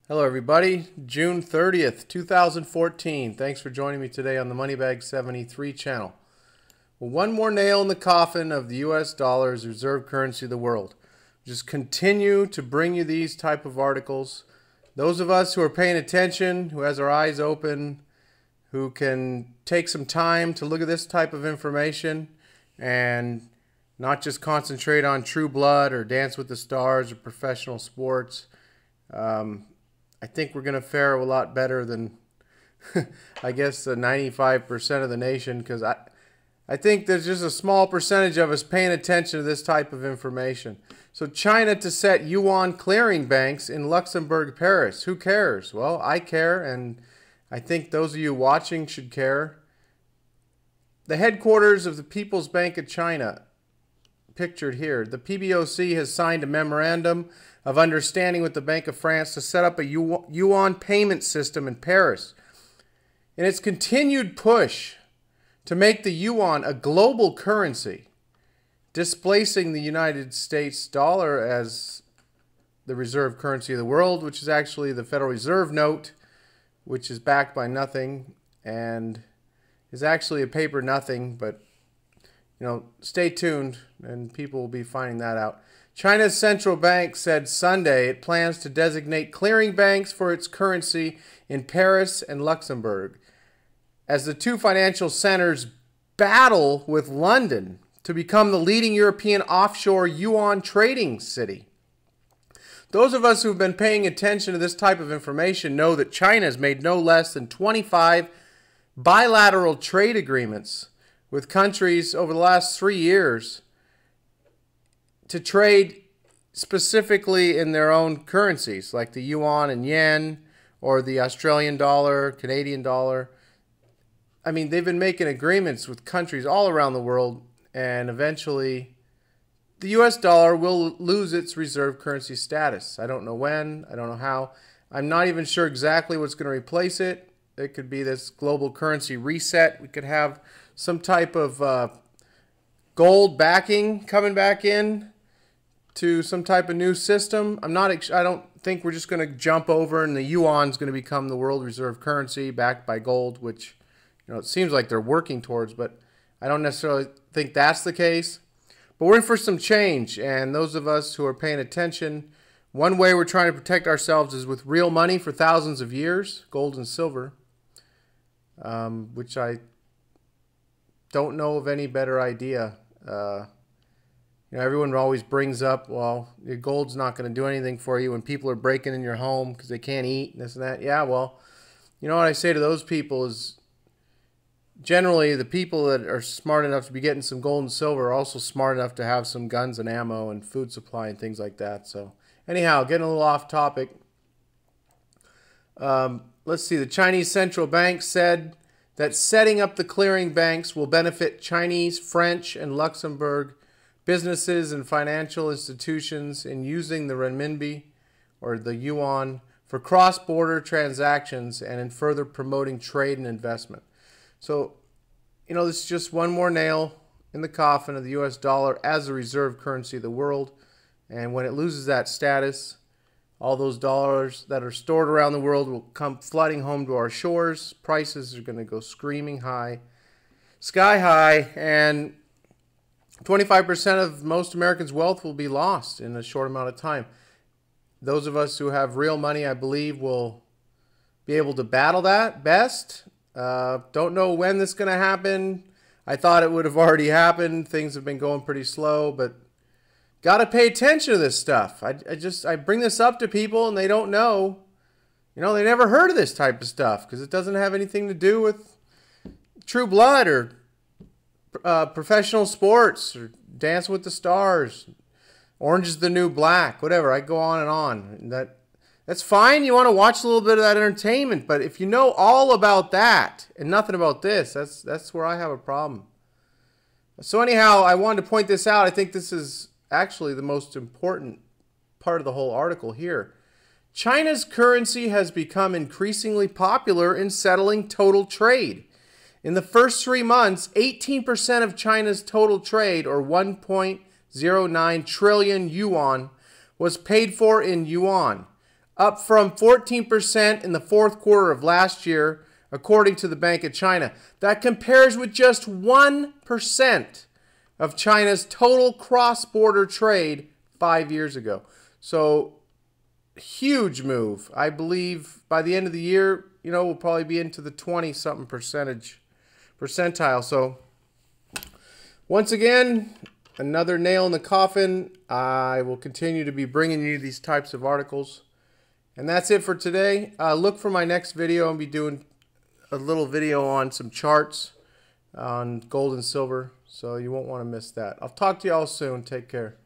Hello everybody, June 30th, 2014. Thanks for joining me today on the Moneybag 73 channel. Well, one more nail in the coffin of the US dollar as reserve currency of the world. Just continue to bring you these type of articles. Those of us who are paying attention, who has our eyes open, who can take some time to look at this type of information and not just concentrate on True Blood or Dance with the Stars or professional sports. I think we're going to fare a lot better than, I guess, the 95% of the nation, because I think there's just a small percentage of us paying attention to this type of information. So China to set yuan clearing banks in Luxembourg, Paris. Who cares? Well, I care, and I think those of you watching should care. The headquarters of the People's Bank of China, pictured here. The PBOC has signed a memorandum of understanding with the Bank of France to set up a yuan payment system in Paris. In its continued push to make the yuan a global currency, displacing the United States dollar as the reserve currency of the world, which is actually the Federal Reserve note, which is backed by nothing and is actually a paper nothing, but stay tuned and people will be finding that out. China's central bank said Sunday it plans to designate clearing banks for its currency in Paris and Luxembourg as the two financial centers battle with London to become the leading European offshore yuan trading city. Those of us who've been paying attention to this type of information know that China has made no less than 25 bilateral trade agreements with countries over the last 3 years to trade specifically in their own currencies, like the yuan and yen, or the Australian dollar, Canadian dollar. I mean, they've been making agreements with countries all around the world, and eventually the US dollar will lose its reserve currency status. I don't know when, I don't know how. I'm not even sure exactly what's going to replace it. It could be this global currency reset. We could have some type of gold backing coming back in to some type of new system. I don't think we're just going to jump over and the yuan is going to become the world reserve currency backed by gold, which it seems like they're working towards, but I don't necessarily think that's the case. But we're in for some change, and those of us who are paying attention, one way we're trying to protect ourselves is with real money for thousands of years, gold and silver, which I don't know of any better idea. Everyone always brings up, well, your gold's not going to do anything for you when people are breaking in your home because they can't eat and this and that. Yeah, well, what I say to those people is generally the people that are smart enough to be getting some gold and silver are also smart enough to have some guns and ammo and food supply and things like that. So anyhow, getting a little off topic. Let's see. The Chinese central bank said that setting up the clearing banks will benefit Chinese, French, and Luxembourg businesses and financial institutions in using the renminbi or the yuan for cross-border transactions and in further promoting trade and investment. So, this is just one more nail in the coffin of the US dollar as the reserve currency of the world. And when it loses that status, all those dollars that are stored around the world will come flooding home to our shores. Prices are going to go screaming high, sky high, and 25% of most Americans' wealth will be lost in a short amount of time. Those of us who have real money, I believe, will be able to battle that best. Don't know when this is going to happen. I thought it would have already happened. Things have been going pretty slow, but got to pay attention to this stuff. I bring this up to people and they don't know. They never heard of this type of stuff because it doesn't have anything to do with True Blood or professional sports or Dance with the Stars, Orange is the New Black, whatever. I go on and on. That's fine. You want to watch a little bit of that entertainment, but if you know all about that and nothing about this, that's where I have a problem. So anyhow, I wanted to point this out. I think this is actually the most important part of the whole article here. China's currency has become increasingly popular in settling total trade. In the first 3 months, 18% of China's total trade, or 1.09 trillion yuan, was paid for in yuan, up from 14% in the fourth quarter of last year, according to the Bank of China. That compares with just 1% of China's total cross-border trade 5 years ago. So, huge move. I believe by the end of the year, we'll probably be into the 20-something percentile. So, once again, another nail in the coffin. I will continue to be bringing you these types of articles. And that's it for today. Look for my next video. I'll be doing a little video on some charts on gold and silver. So you won't want to miss that. I'll talk to you all soon. Take care.